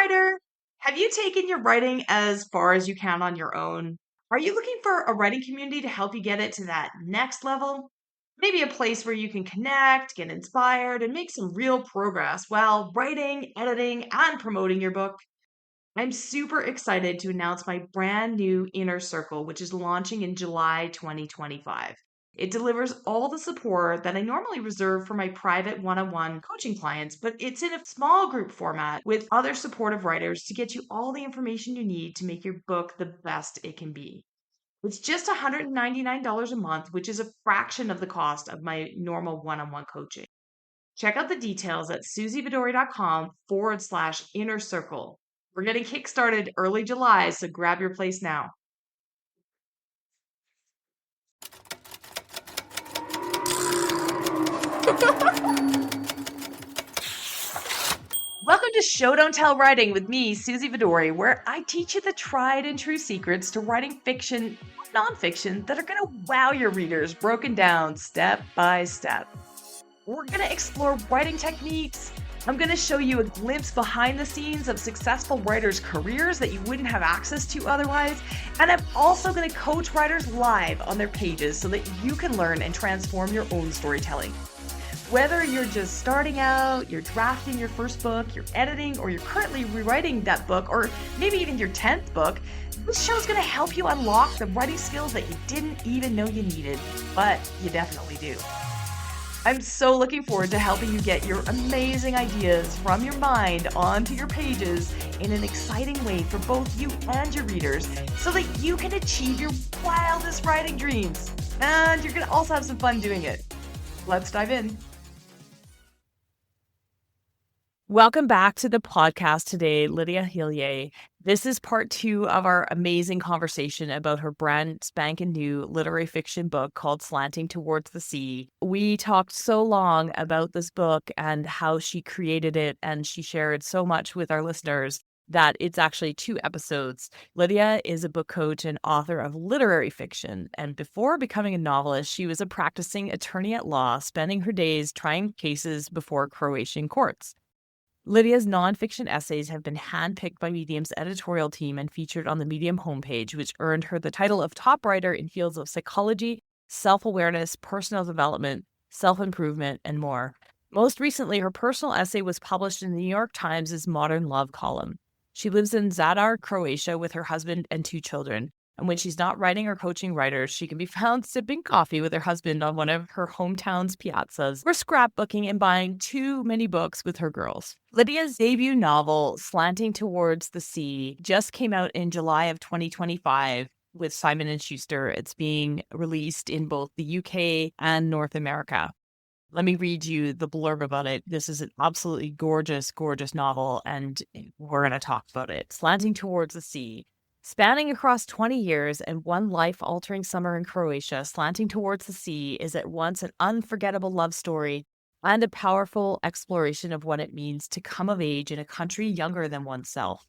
writer! Have you taken your writing as far as you can on your own? Are you looking for a writing community to help you get it to that next level? Maybe a place where you can connect, get inspired, and make some real progress while writing, editing, and promoting your book. I'm super excited to announce my brand new Inner Circle, which is launching in July 2025. It delivers all the support that I normally reserve for my private one on one coaching clients, but it's in a small group format with other supportive writers to get you all the information you need to make your book the best it can be. It's just $199 a month, which is a fraction of the cost of my normal one on one coaching. Check out the details at suzyvidori.com/inner circle. We're getting kickstarted early July, so grab your place now. Welcome to Show Don't Tell Writing with me, Suzy Vidori, where I teach you the tried and true secrets to writing fiction, nonfiction that are going to wow your readers, broken down step by step. We're going to explore writing techniques. I'm going to show you a glimpse behind the scenes of successful writers' careers that you wouldn't have access to otherwise. And I'm also going to coach writers live on their pages so that you can learn and transform your own storytelling. Whether you're just starting out, you're drafting your first book, you're editing, or you're currently rewriting that book, or maybe even your 10th book, this show's going to help you unlock the writing skills that you didn't even know you needed, but you definitely do. I'm so looking forward to helping you get your amazing ideas from your mind onto your pages in an exciting way for both you and your readers so that you can achieve your wildest writing dreams. And you're going to also have some fun doing it. Let's dive in. Welcome back to the podcast today, Lidija Hilje. This is part 2 of our amazing conversation about her brand spanking new literary fiction book called Slanting Towards the Sea. We talked so long about this book and how she created it, and she shared so much with our listeners that it's actually 2 episodes. Lidija is a book coach and author of literary fiction, and before becoming a novelist, she was a practicing attorney at law, spending her days trying cases before Croatian courts. Lidija's nonfiction essays have been handpicked by Medium's editorial team and featured on the Medium homepage, which earned her the title of top writer in fields of psychology, self-awareness, personal development, self-improvement, and more. Most recently, her personal essay was published in the New York Times' Modern Love column. She lives in Zadar, Croatia, with her husband and 2 children. And when she's not writing or coaching writers, she can be found sipping coffee with her husband on one of her hometown's piazzas, or scrapbooking and buying too many books with her girls. Lidija's debut novel, Slanting Towards the Sea, just came out in July of 2025 with Simon & Schuster. It's being released in both the UK and North America. Let me read you the blurb about it. This is an absolutely gorgeous, gorgeous novel, and we're going to talk about it. Slanting Towards the Sea. Spanning across 20 years and one life-altering summer in Croatia, Slanting Towards the Sea is at once an unforgettable love story and a powerful exploration of what it means to come of age in a country younger than oneself.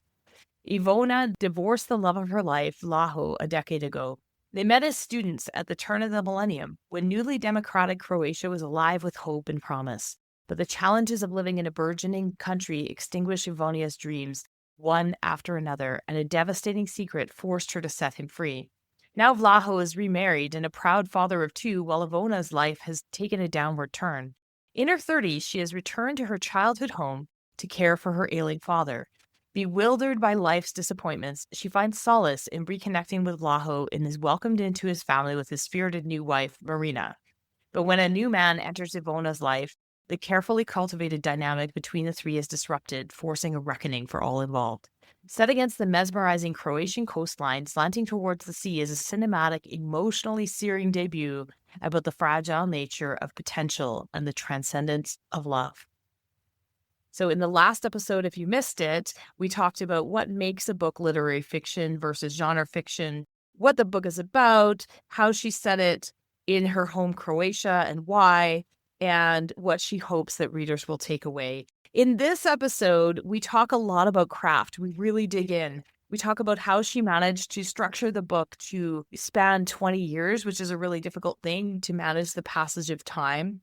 Ivona divorced the love of her life, Vlaho, a decade ago. They met as students at the turn of the millennium, when newly democratic Croatia was alive with hope and promise. But the challenges of living in a burgeoning country extinguished Ivonia's dreams, one after another, and a devastating secret forced her to set him free. Now Vlaho is remarried and a proud father of 2, while Ivona's life has taken a downward turn. In her 30s, she has returned to her childhood home to care for her ailing father. Bewildered by life's disappointments, she finds solace in reconnecting with Vlaho and is welcomed into his family with his spirited new wife, Marina. But when a new man enters Ivona's life, the carefully cultivated dynamic between the 3 is disrupted, forcing a reckoning for all involved. Set against the mesmerizing Croatian coastline, Slanting Towards the Sea is a cinematic, emotionally searing debut about the fragile nature of potential and the transcendence of love. So in the last episode, if you missed it, we talked about what makes a book literary fiction versus genre fiction, what the book is about, how she set it in her home Croatia and why, and what she hopes that readers will take away. In this episode, we talk a lot about craft. We really dig in. We talk about how she managed to structure the book to span 20 years, which is a really difficult thing to manage the passage of time.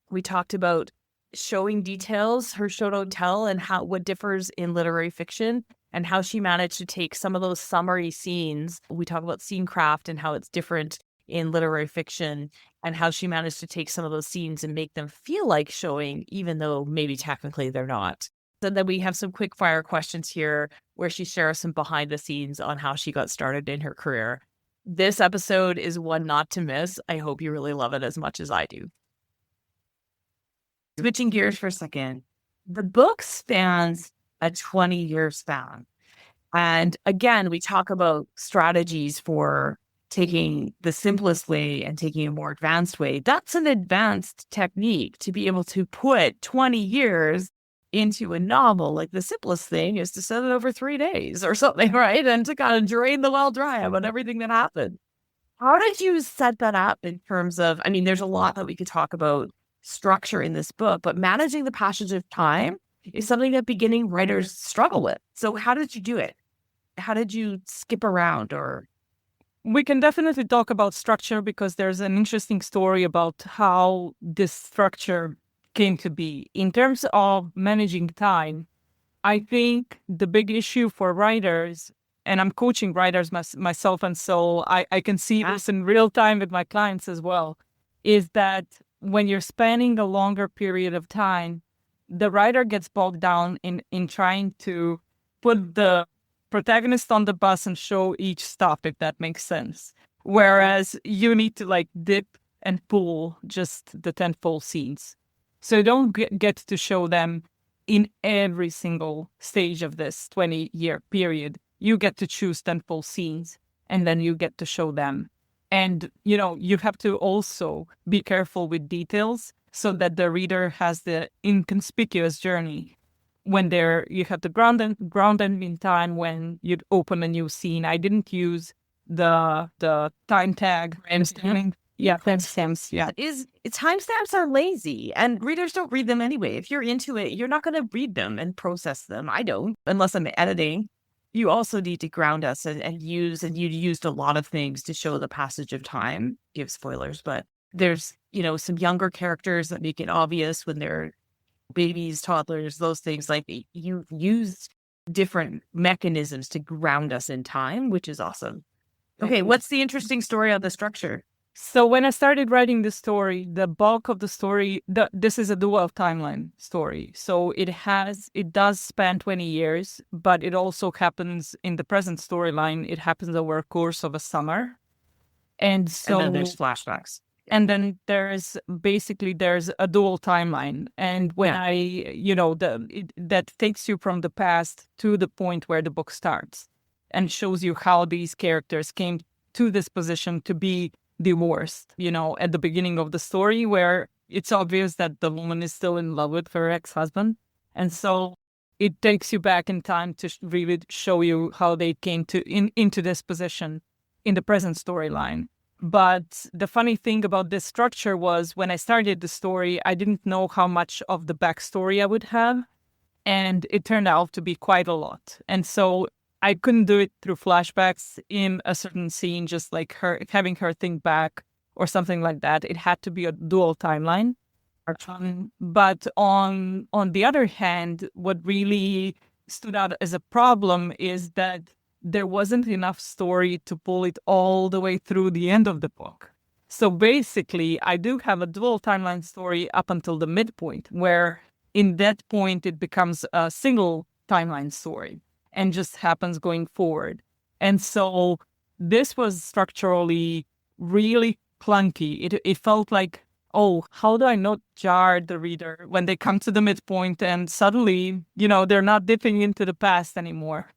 We talked about showing details, her show don't tell, and what differs in literary fiction, and how she managed to take some of those summary scenes. We talk about scene craft and how it's different in literary fiction, and how she managed to take some of those scenes and make them feel like showing, even though maybe technically they're not. And then we have some quick fire questions here where she shares some behind the scenes on how she got started in her career. This episode is one not to miss. I hope you really love it as much as I do. Switching gears for a second, the book spans a 20-year span. And again, we talk about strategies for taking the simplest way and taking a more advanced way. That's an advanced technique to be able to put 20 years into a novel. Like, the simplest thing is to set it over 3 days or something, right? And to kind of drain the well dry about everything that happened. How did you set that up in terms of, I mean, there's a lot that we could talk about structure in this book, but managing the passage of time is something that beginning writers struggle with. So how did you do it? How did you skip around? Or we can definitely talk about structure, because there's an interesting story about how this structure came to be. In terms of managing time, I think the big issue for writers, and I'm coaching writers myself, and so I can see this in real time with my clients as well, is that when you're spanning a longer period of time, the writer gets bogged down in trying to put the protagonist on the bus and show each stop, if that makes sense. Whereas you need to like dip and pull just the tentpole scenes. So you don't get to show them in every single stage of this 20-year period. You get to choose tentpole scenes, and then you get to show them. And, you know, you have to also be careful with details so that the reader has the inconspicuous journey. When you have to ground them in time when you'd open a new scene. I didn't use the time tag. Yeah, timestamps. Yeah. Timestamps are lazy, and readers don't read them anyway. If you're into it, you're not going to read them and process them. I don't, unless I'm editing. You also need to ground us and you used a lot of things to show the passage of time. Give spoilers, but there's, some younger characters that make it obvious when they're babies, toddlers, those things. Like, you used different mechanisms to ground us in time, which is awesome. Okay, what's the interesting story of the structure? So when I started writing the story, the bulk of the story, this is a dual timeline story. So it does span 20 years, but it also happens in the present storyline. It happens over a course of a summer. And then there's flashbacks. And then there's a dual timeline. And when that takes you from the past to the point where the book starts and shows you how these characters came to this position to be divorced, at the beginning of the story, where it's obvious that the woman is still in love with her ex-husband. And so it takes you back in time to really show you how they came into this position in the present storyline. But the funny thing about this structure was, when I started the story, I didn't know how much of the backstory I would have. And it turned out to be quite a lot. And so I couldn't do it through flashbacks in a certain scene, just like having her think back or something like that. It had to be a dual timeline. But on the other hand, what really stood out as a problem is that there wasn't enough story to pull it all the way through the end of the book. So basically, I do have a dual timeline story up until the midpoint, where in that point it becomes a single timeline story and just happens going forward. And so this was structurally really clunky. It felt like, oh, how do I not jar the reader when they come to the midpoint and suddenly, they're not dipping into the past anymore.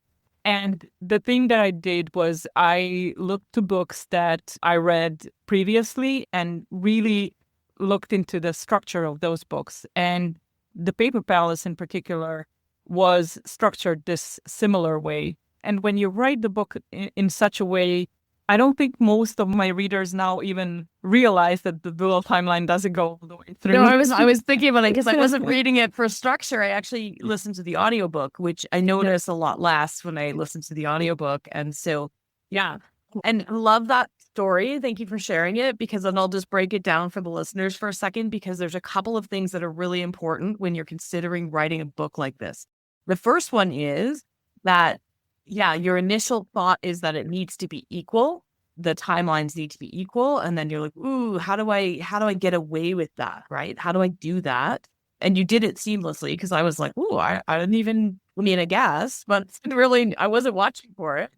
And the thing that I did was I looked to books that I read previously and really looked into the structure of those books. And The Paper Palace in particular was structured this similar way. And when you write the book in such a way, I don't think most of my readers now even realize that the dual timeline doesn't go all the way through. No, I was thinking about it because I wasn't reading it for structure. I actually listened to the audiobook, which I notice a lot less when I listen to the audiobook. And so, yeah. And love that story. Thank you for sharing it, because then I'll just break it down for the listeners for a second, because there's a couple of things that are really important when you're considering writing a book like this. The first one is that, yeah, your initial thought is that it needs to be equal. The timelines need to be equal. And then you're like, ooh, how do I get away with that? Right? How do I do that? And you did it seamlessly, because I was like, ooh, I didn't even, I mean, I guess, but really, I wasn't watching for it.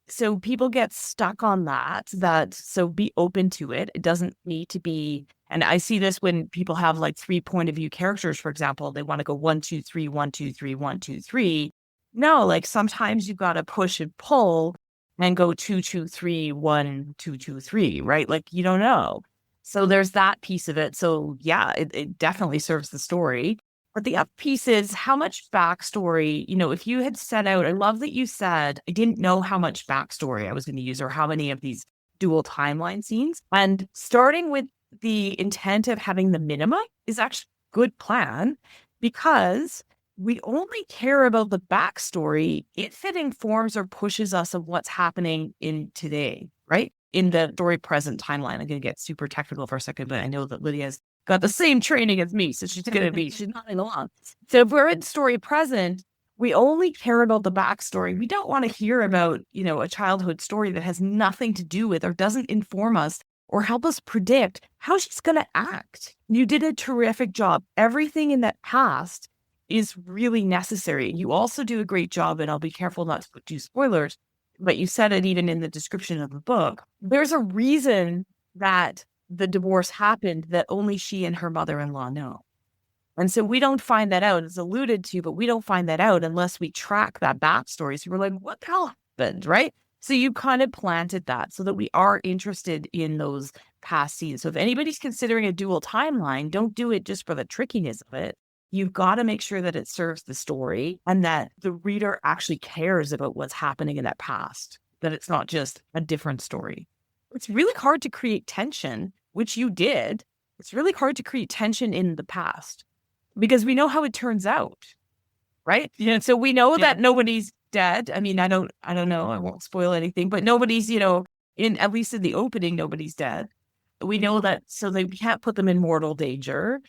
So people get stuck on so be open to it. It doesn't need to be, and I see this when people have like 3 point of view characters, for example, they want to go 1, 2, 3, 1, 2, 3, 1, 2, 3. No, like sometimes you've got to push and pull and go 2, 2, 3, 1, 2, 2, 3, right? Like you don't know. So there's that piece of it. So yeah, it definitely serves the story. But the other piece is how much backstory, if you had set out, I love that you said, I didn't know how much backstory I was going to use or how many of these dual timeline scenes. And starting with the intent of having the minima is actually a good plan, because we only care about the backstory if it informs or pushes us of what's happening in today, right? In the story present timeline. I'm going to get super technical for a second, but I know that Lydia's got the same training as me, so she's not in along. So if we're in story present, we only care about the backstory. We don't want to hear about, a childhood story that has nothing to do with or doesn't inform us or help us predict how she's going to act. You did a terrific job. Everything in that past is really necessary. You also do a great job, and I'll be careful not to do spoilers, but you said it even in the description of the book. There's a reason that the divorce happened that only she and her mother-in-law know. And so we don't find that out. It's alluded to, but we don't find that out unless we track that backstory. So we're like, what the hell happened, right? So you kind of planted that so that we are interested in those past scenes. So if anybody's considering a dual timeline, don't do it just for the trickiness of it. You've got to make sure that it serves the story and that the reader actually cares about what's happening in that past, that it's not just a different story. It's really hard to create tension, which you did. It's really hard to create tension in the past because we know how it turns out, right? Yeah. So we know that nobody's dead. I mean, I don't know. I won't spoil anything, but nobody's, at least in the opening, nobody's dead. We know that, so they can't put them in mortal danger.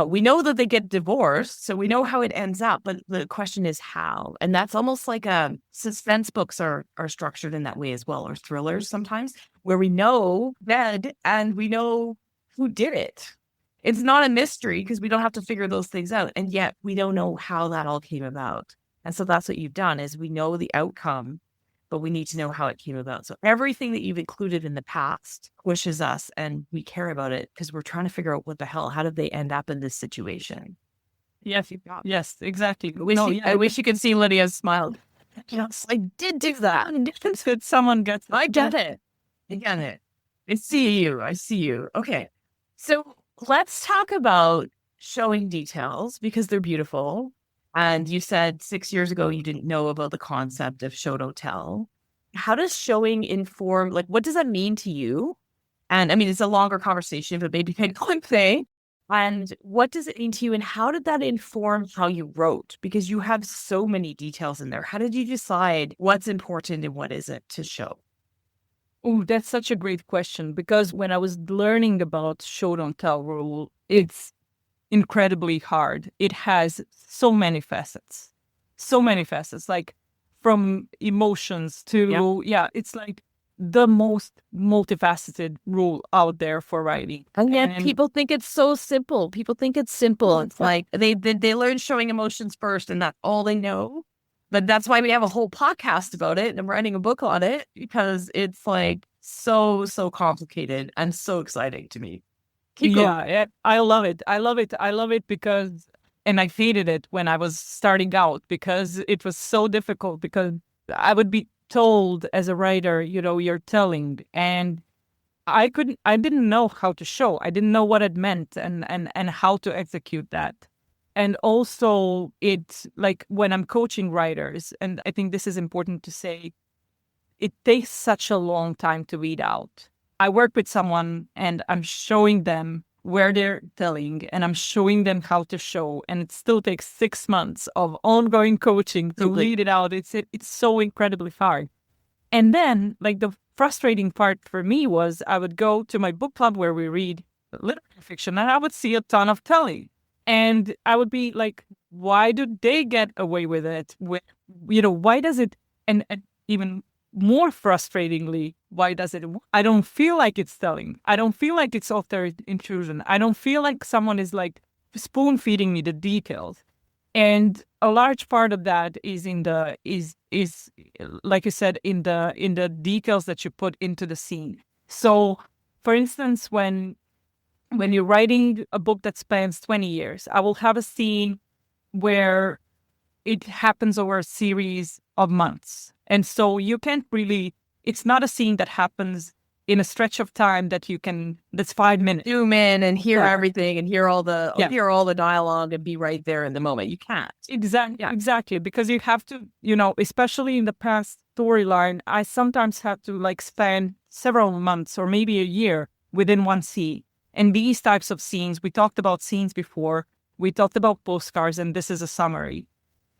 We know that they get divorced, so we know how it ends up. But the question is how, and that's almost like suspense books are structured in that way as well, or thrillers sometimes, where we know dead and we know who did it. It's not a mystery because we don't have to figure those things out, and yet we don't know how that all came about. And so that's what you've done, is we know the outcome, but we need to know how it came about. So everything that you've included in the past pushes us, and we care about it because we're trying to figure out what the hell, how did they end up in this situation? Yes, exactly. I wish you could see Lydia's smile. Yes, I did do that. Someone gets it. I get it. I get it. I see you. Okay. So let's talk about showing details because they're beautiful. And you said 6 years ago you didn't know about the concept of show don't tell. How does showing inform, like, what does that mean to you? And I mean, it's a longer conversation, but maybe kind of thing. And what does it mean to you? And how did that inform how you wrote? Because you have so many details in there. How did you decide what's important and what isn't to show? Oh, that's such a great question, because when I was learning about show don't tell rule, it's incredibly hard. It has so many facets, like from emotions to, it's like the most multifaceted rule out there for writing. And yet people think it's so simple. It's like they learn showing emotions first and that's all they know. But that's why we have a whole podcast about it and I'm writing a book on it, because it's like so complicated and so exciting to me. I love it because, and I hated it when I was starting out because it was so difficult, because I would be told as a writer, you're telling, and I didn't know how to show. I didn't know what it meant and how to execute that. And also it's like when I'm coaching writers, and I think this is important to say, it takes such a long time to weed out. I work with someone and I'm showing them where they're telling and I'm showing them how to show. And it still takes 6 months of ongoing coaching to weed it out. It's so incredibly hard. And then like the frustrating part for me was I would go to my book club where we read literary fiction and I would see a ton of telling. And I would be like, why do they get away with it? Why does it, and even more frustratingly, why does it? I don't feel like it's telling. I don't feel like it's author intrusion. I don't feel like someone is like spoon feeding me the details. And a large part of that is in the is like you said, in the details that you put into the scene. So, for instance, when you're writing a book that spans 20 years, I will have a scene where it happens over a series of months. And so you can't really, it's not a scene that happens in a stretch of time that's 5 minutes. Zoom in and hear everything and hear all the dialogue and be right there in the moment. You can't. Exactly. Because you have to, especially in the past storyline, I sometimes have to like spend several months or maybe a year within one scene. And these types of scenes, we talked about scenes before, we talked about postcards, and this is a summary.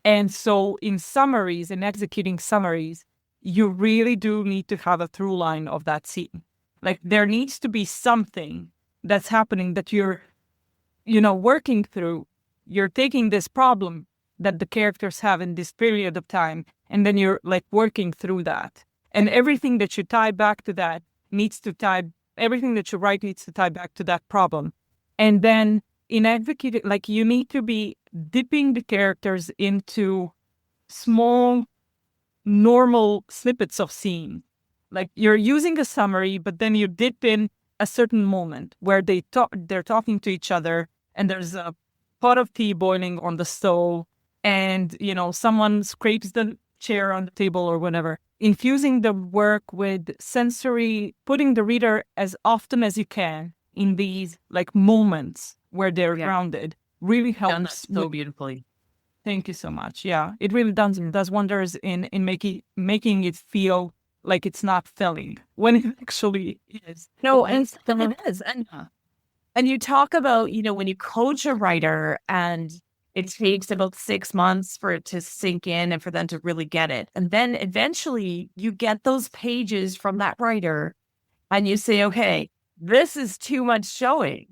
And so in summaries, in executing summaries, you really do need to have a through line of that scene. Like there needs to be something that's happening that you're, working through. You're taking this problem that the characters have in this period of time, and then you're like working through that. And everything that you tie back to that everything that you write needs to tie back to that problem. And then in executing, like you need to be dipping the characters into small, normal snippets of scene. Like you're using a summary, but then you dip in a certain moment where they're talking to each other and there's a pot of tea boiling on the stove and, someone scrapes the chair on the table or whatever. Infusing the work with sensory, putting the reader as often as you can in these like moments where they're grounded really helps. So beautifully. Thank you so much. Yeah, it really does wonders in making it feel like it's not filling when it actually is. No, and it is. And you talk about, when you coach a writer and it takes about 6 months for it to sink in and for them to really get it. And then eventually you get those pages from that writer and you say, okay, this is too much showing.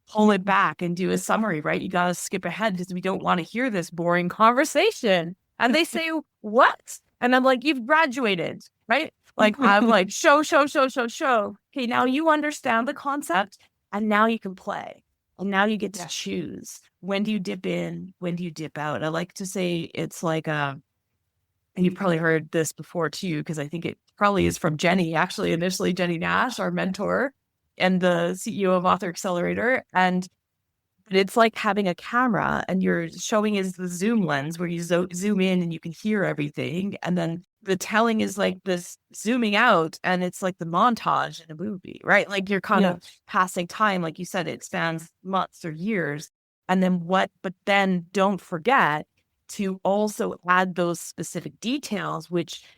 Pull it back and do a summary, right? You got to skip ahead because we don't want to hear this boring conversation. And they say, what? And I'm like, you've graduated, right? Like, I'm like, show. Okay, now you understand the concept and now you can play. And now you get to choose. When do you dip in? When do you dip out? I like to say it's like and you've probably heard this before too, because I think it probably is from Jenny, actually, initially Jenny Nash, our mentor and the CEO of Author Accelerator. And it's like having a camera and you're showing is the zoom lens where you zoom in and you can hear everything. And then the telling is like this zooming out and it's like the montage in a movie, right? Like you're kind of passing time. Like you said, it spans months or years. And then but then don't forget to also add those specific details,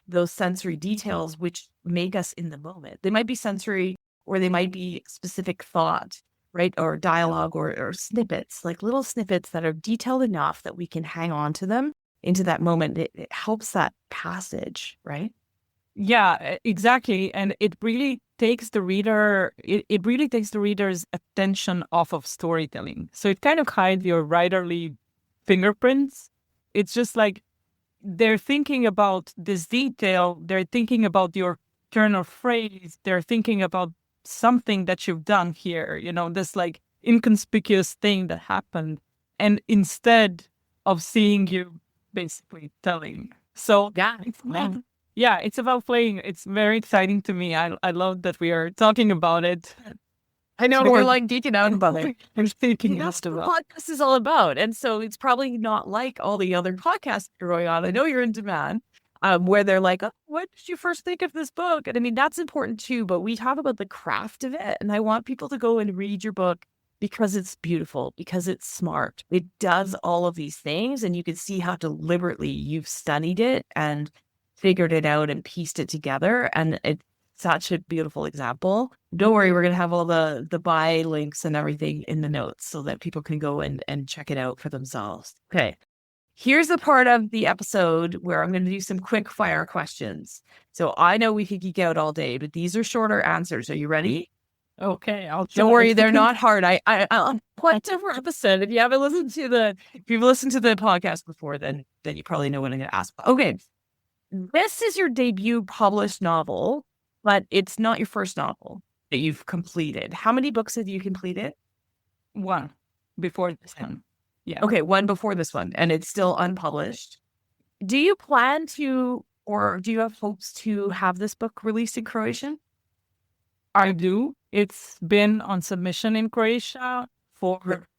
those sensory details, which make us in the moment. They might be sensory or they might be specific thought, right? Or dialogue or snippets, like little snippets that are detailed enough that we can hang on to them into that moment. It helps that passage, right? Yeah, exactly. And it really takes the reader, it really takes the reader's attention off of storytelling. So it kind of hides your writerly fingerprints. It's just like they're thinking about this detail. They're thinking about your turn of phrase. They're thinking about something that you've done here, this like inconspicuous thing that happened. And instead of seeing you basically telling. So it's about playing. It's very exciting to me. I love that we are talking about it. I know we're like geeking out about it. I'm thinking that's what the podcast is all about. And so it's probably not like all the other podcasts that are going on. I know you're in demand. Where they're like, oh, what did you first think of this book? And I mean, that's important too, but we talk about the craft of it. And I want people to go and read your book because it's beautiful, because it's smart. It does all of these things. And you can see how deliberately you've studied it and figured it out and pieced it together. And it's such a beautiful example. Don't worry, we're going to have all the buy links and everything in the notes so that people can go and check it out for themselves. Okay. Here's the part of the episode where I'm going to do some quick fire questions. So I know we could geek out all day, but these are shorter answers. Are you ready? Okay, I'll Don't try. worry, they're not hard. I'll put over episode. If you've listened to the podcast before, then you probably know what I'm going to ask. Okay, this is your debut published novel, but it's not your first novel that you've completed. How many books have you completed? One before this one. Yeah. Okay, one before this one, and it's still unpublished. Do you plan to, or do you have hopes to have this book released in Croatian? I do. It's been on submission in Croatia for,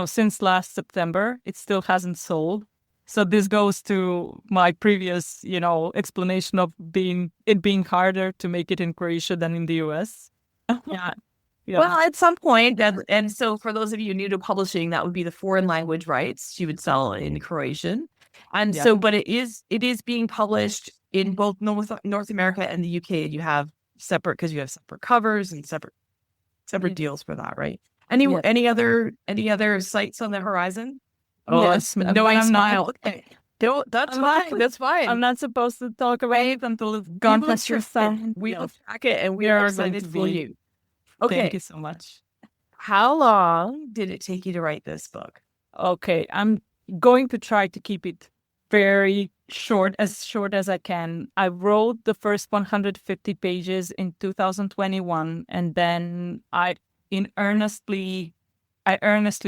since last September. It still hasn't sold. So this goes to my previous, explanation of being harder to make it in Croatia than in the US. Yeah. Yeah. Well, at some point, and so for those of you new to publishing, that would be the foreign language rights she would sell in Croatian. And so, but it is being published in both North America and the UK. You have separate covers and separate deals for that, right? Any other sites on the horizon? Oh, yes. No, I'm not. Okay. That's fine. That's fine. I'm not supposed to talk about it until it's God gone. bless your son. We will track it, and we are excited for you. Okay. Thank you so much. How long did it take you to write this book? Okay, I'm going to try to keep it very short as I can. I wrote the first 150 pages in 2021, and then I earnestly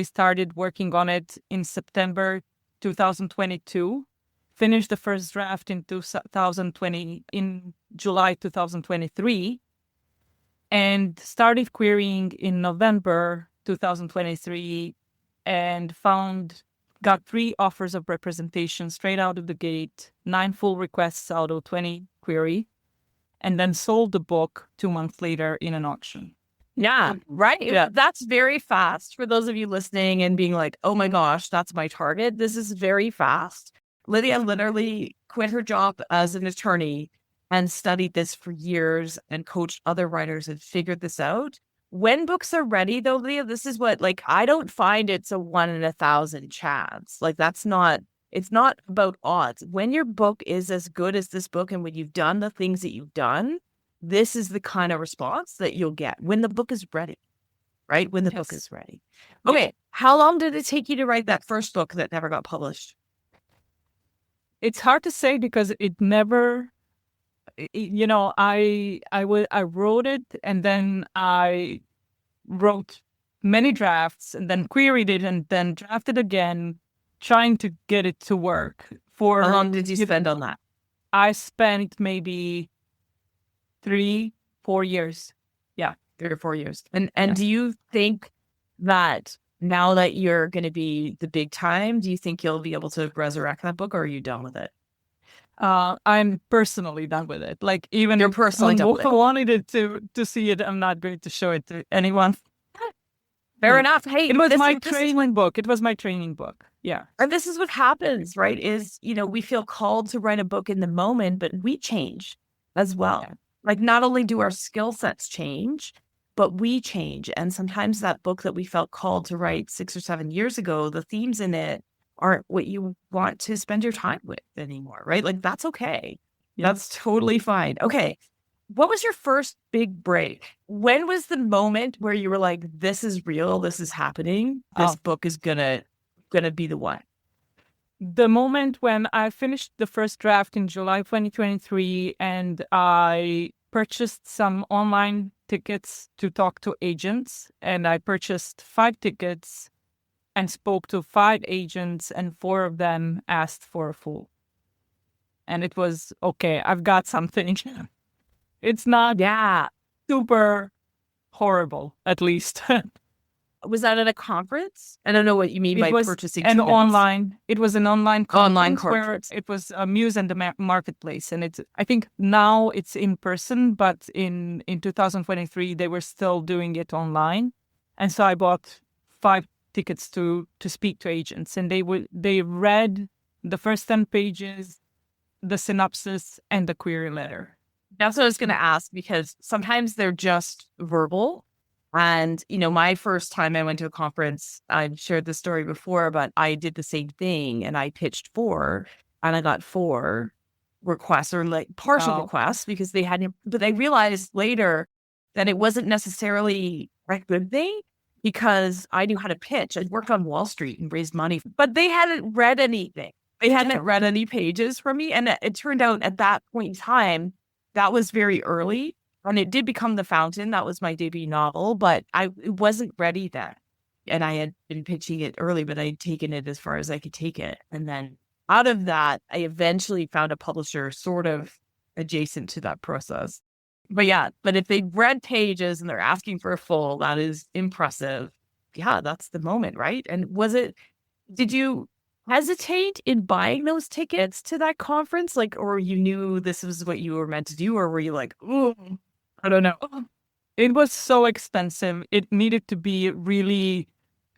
started working on it in September 2022. Finished the first draft in July 2023. And started querying in November 2023 and got 3 offers of representation straight out of the gate, 9 full requests out of 20 query, and then sold the book 2 months later in an auction. Yeah, right. Yeah. That's very fast for those of you listening and being like, oh my gosh, that's my target. This is very fast. Lydia literally quit her job as an attorney and studied this for years and coached other writers and figured this out. When books are ready, though, Leah, this is what, I don't find it's a 1 in 1,000 chance. It's not about odds. When your book is as good as this book and when you've done the things that you've done, this is the kind of response that you'll get when the book is ready, right? When the book is ready. Okay. How long did it take you to write that first book that never got published? It's hard to say because it never... I wrote it and then I wrote many drafts and then queried it and then drafted again, trying to get it to work. How long did you spend on that? I spent maybe 3-4 years. Yeah. 3 or 4 years. And do you think that now that you're going to be the big time, do you think you'll be able to resurrect that book, or are you done with it? I'm personally done with it. Even you're personally done with it. I wanted it to see it. I'm not going to show it to anyone. Fair enough. Hey, it was my training book. It was my training book. Yeah. And this is what happens, right? Is, we feel called to write a book in the moment, but we change as well. Yeah. Not only do our skill sets change, but we change. And sometimes that book that we felt called to write 6 or 7 years ago, the themes in it aren't what you want to spend your time with anymore, right? That's okay. Yeah. That's totally fine. Okay. What was your first big break? When was the moment where you were like, this is real, this is happening, this book is gonna be the one? The moment when I finished the first draft in July 2023 and I purchased some online tickets to talk to agents, and I purchased 5 tickets and spoke to 5 agents, and 4 of them asked for a full. And it was, okay, I've got something. It's not super horrible, at least. Was that at a conference? I don't know what you mean by purchasing tickets. It was an online conference where it was a Muse and the Marketplace. And I think now it's in person, but in 2023, they were still doing it online. And so I bought 5 tickets to speak to agents, and they read the first 10 pages, the synopsis, and the query letter. That's what I was going to ask, because sometimes they're just verbal And, my first time I went to a conference, I've shared this story before, but I did the same thing and I pitched 4 and I got 4 requests or like partial Oh, requests because they hadn't, but I realized later that it wasn't necessarily a good thing because I knew how to pitch. I'd worked on Wall Street and raised money, but they hadn't read anything. They hadn't read any pages from me. And it turned out at that point in time, that was very early. And it did become The Fountain. That was my debut novel, but it wasn't ready then. And I had been pitching it early, but I had taken it as far as I could take it. And then out of that, I eventually found a publisher sort of adjacent to that process. But yeah, but if they've read pages and they're asking for a full, that is impressive. Yeah, that's the moment, right? And did you hesitate in buying those tickets to that conference? Like, or you knew this was what you were meant to do, or were you like, oh, I don't know. it was so expensive. It needed to be really,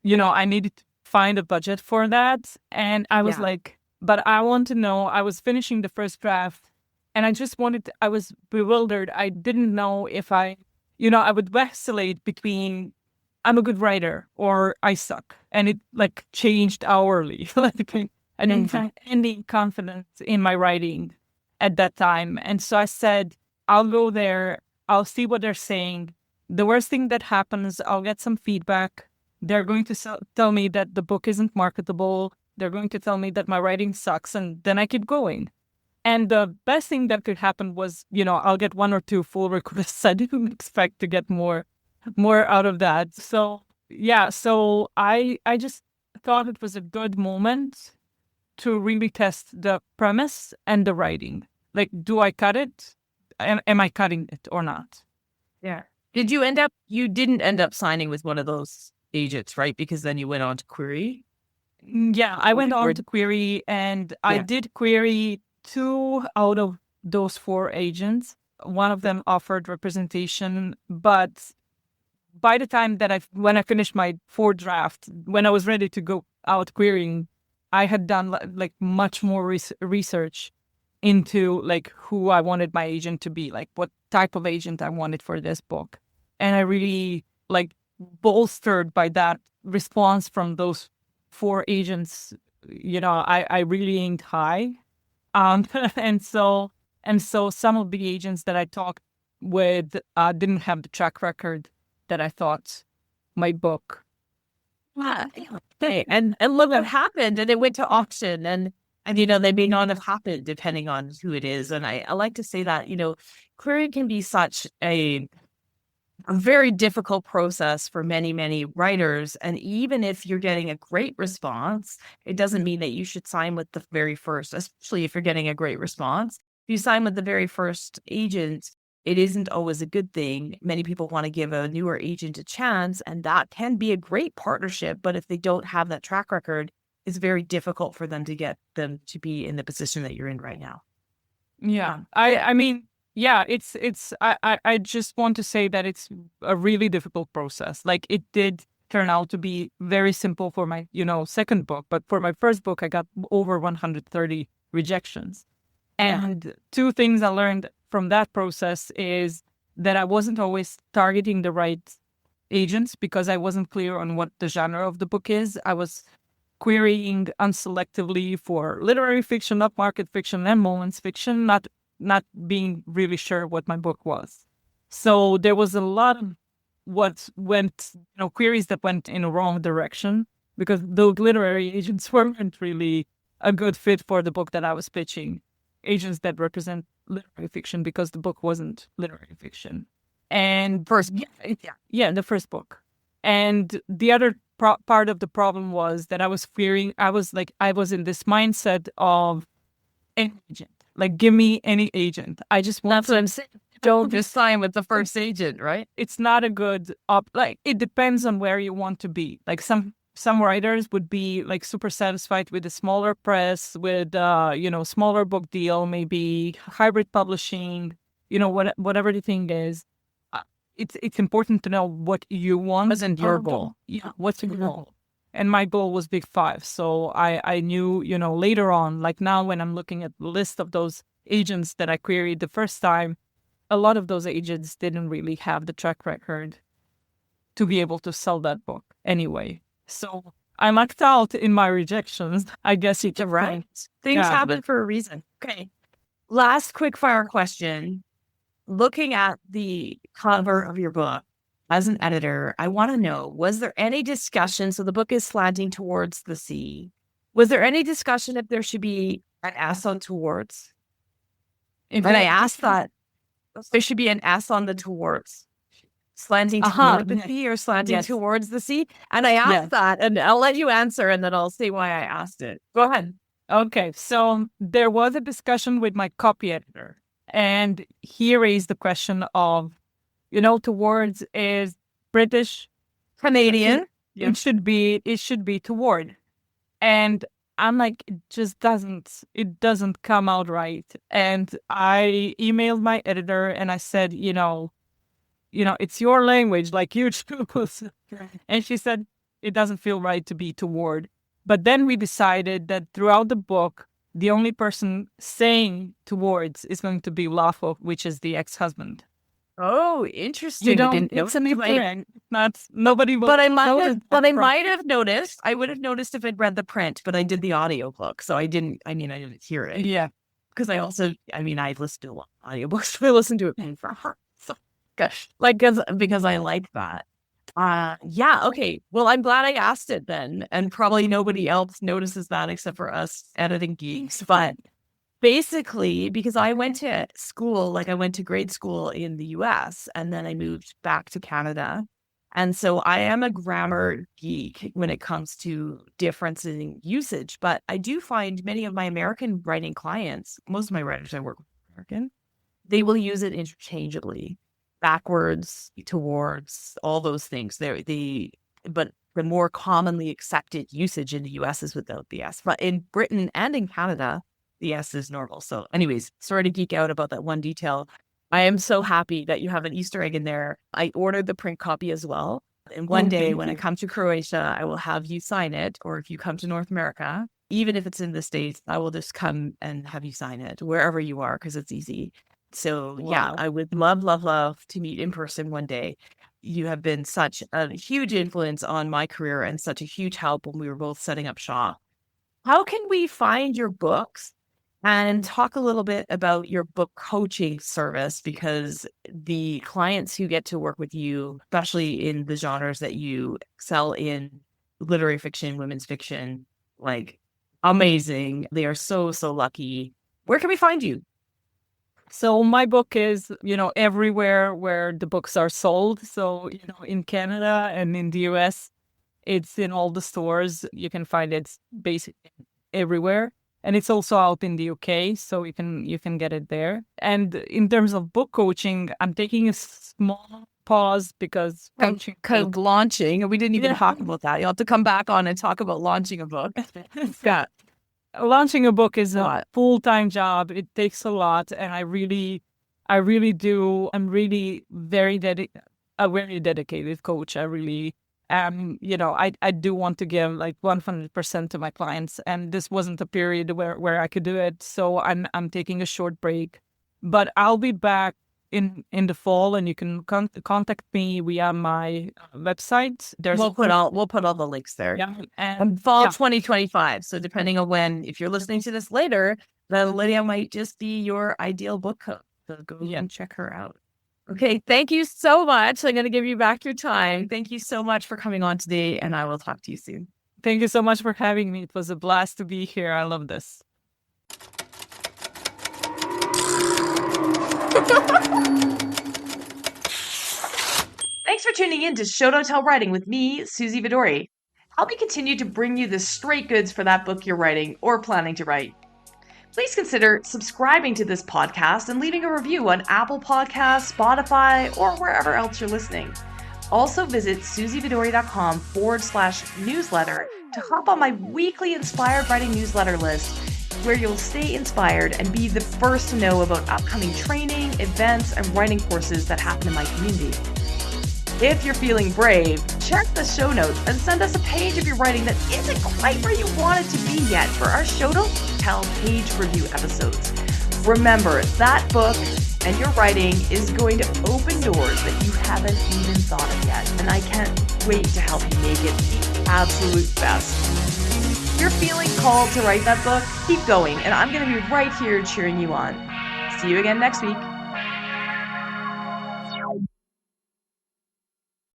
I needed to find a budget for that. And I was Yeah. like, but I want to know, I was finishing the first draft and I was bewildered. I didn't know if I would vacillate between I'm a good writer or I suck. And it like changed hourly. Like I didn't find any confidence in my writing at that time. And so I said, I'll go there. I'll see what they're saying. The worst thing that happens, I'll get some feedback. They're going to tell me that the book isn't marketable. They're going to tell me that my writing sucks, and then I keep going. And the best thing that could happen was, I'll get 1 or 2 full requests. I didn't expect to get more out of that. So yeah, so I just thought it was a good moment to really test the premise and the writing. Like, do I cut it? Am I cutting it or not? Yeah. You didn't end up signing with one of those agents, right? Because then you went on to Query. Yeah, I went on to Query and I did query 2 out of those 4 agents. One of them offered representation, but by the time that when I finished my 4th draft, when I was ready to go out querying, I had done like much more research into like who I wanted my agent to be, like what type of agent I wanted for this book. And I really like bolstered by that response from those 4 agents, I really aimed high. And so some of the agents that I talked with didn't have the track record that I thought my book. Okay. And look what happened. And it went to auction and they may not have happened depending on who it is. And I like to say that, querying can be such a very difficult process for many, many writers. And even if you're getting a great response, it doesn't mean that you should sign with the very first, especially if you're getting a great response. If you sign with the very first agent, it isn't always a good thing. Many people want to give a newer agent a chance, and that can be a great partnership. But if they don't have that track record, it's very difficult for them to get them to be in the position that you're in right now. Yeah. I mean, yeah, I just want to say that it's a really difficult process. Like it did turn out to be very simple for my, second book, but for my first book, I got over 130 rejections. And 2 things I learned from that process is that I wasn't always targeting the right agents because I wasn't clear on what the genre of the book is. I was querying unselectively for literary fiction, upmarket fiction, and romance fiction, not being really sure what my book was. So there was a lot of queries that went in a wrong direction because those literary agents weren't really a good fit for the book that I was pitching. Agents that represent literary fiction because the book wasn't literary fiction. And the first book. And the other part of the problem was that I was in this mindset of any agent. Like, give me any agent. I just want. That's what I'm saying. Don't just sign with the first agent, right? It's not a good it depends on where you want to be. Like some writers would be like super satisfied with a smaller press, with smaller book deal, maybe hybrid publishing, whatever the thing is. It's important to know what you want. Wasn't your goal. Yeah, what's your goal? And my goal was Big 5. So I knew, later on, like now when I'm looking at the list of those agents that I queried the first time, a lot of those agents didn't really have the track record to be able to sell that book anyway. So I lucked out in my rejections, I guess you could Right. Things Yeah. happen for a reason. Okay. Last quick fire question. Looking at the cover of your book as an editor, I want to know, was there any discussion? So the book is slanting towards the sea. Was there any discussion if there should be an S on towards? And I asked that there should be an S on the towards. Slanting toward the sea or slanting towards the sea? And I asked that, and I'll let you answer, and then I'll say why I asked it. Go ahead. Okay, so there was a discussion with my copy editor, and he raised the question of, towards is British, Canadian. it should be toward, and I'm like, it doesn't come out right. And I emailed my editor and I said, it's your language, like you choose. And she said, it doesn't feel right to be toward. But then we decided that throughout the book, the only person saying towards is going to be Lafo, which is the ex-husband. Oh, interesting. I didn't know. It's an ignorant. Nobody will. But I might have noticed. I would have noticed if I'd read the print, but I did the audiobook, so I didn't hear it. Yeah. Because I listen to a lot of audiobooks, so I listen to it for her. So, gosh, because I like that. Yeah, okay. Well, I'm glad I asked it then, and probably nobody else notices that except for us editing geeks. But basically, because I went to school, I went to grade school in the US, and then I moved back to Canada. And so I am a grammar geek when it comes to differences in usage. But I do find many of my American writing clients, most of my writers I work with are American, they will use it interchangeably, backwards, towards, all those things. But the more commonly accepted usage in the US is without the S. But in Britain and in Canada, the S is normal. So anyways, sorry to geek out about that one detail. I am so happy that you have an Easter egg in there. I ordered the print copy as well. And one day when I come to Croatia, I will have you sign it. Or if you come to North America, even if it's in the States, I will just come and have you sign it wherever you are because it's easy. So yeah, I would love to meet in person one day. You have been such a huge influence on my career and such a huge help when we were both setting up shop. How can we find your books? And talk a little bit about your book coaching service, because the clients who get to work with you, especially in the genres that you excel in, literary fiction, women's fiction, amazing. They are so, so lucky. Where can we find you? So my book is, everywhere where the books are sold. So, in Canada and in the US, it's in all the stores. You can find it basically everywhere. And it's also out in the UK, so you can get it there. And in terms of book coaching, I'm taking a small pause because launching, we didn't even talk about that. You'll have to come back on and talk about launching a book. Yeah. Launching a book is a full-time job. It takes a lot, and I really do. I'm really a very dedicated coach. I really I do want to give 100% to my clients, and this wasn't a period where I could do it. So I'm taking a short break, but I'll be back in the fall, and you can contact me via my website. We'll put all the links there. Yeah, and fall 2025. So depending on if you're listening to this later, then Lydia might just be your ideal book coach. So go and check her out. Okay, thank you so much. I'm going to give you back your time. Thank you so much for coming on today, and I will talk to you soon. Thank you so much for having me. It was a blast to be here. I love this. Thanks for tuning in to Show Don't Tell Writing with me, Suzy Vidori. Help me continue to bring you the straight goods for that book you're writing or planning to write. Please consider subscribing to this podcast and leaving a review on Apple Podcasts, Spotify, or wherever else you're listening. Also visit suzyvidori.com/newsletter to hop on my weekly inspired writing newsletter list, where you'll stay inspired and be the first to know about upcoming training, events, and writing courses that happen in my community. If you're feeling brave, check the show notes and send us a page of your writing that isn't quite where you want it to be yet for our Show Don't Tell page review episodes. Remember, that book And your writing is going to open doors that you haven't even thought of yet. And I can't wait to help you make it the absolute best. If you're feeling called to write that book, keep going. And I'm going to be right here cheering you on. See you again next week.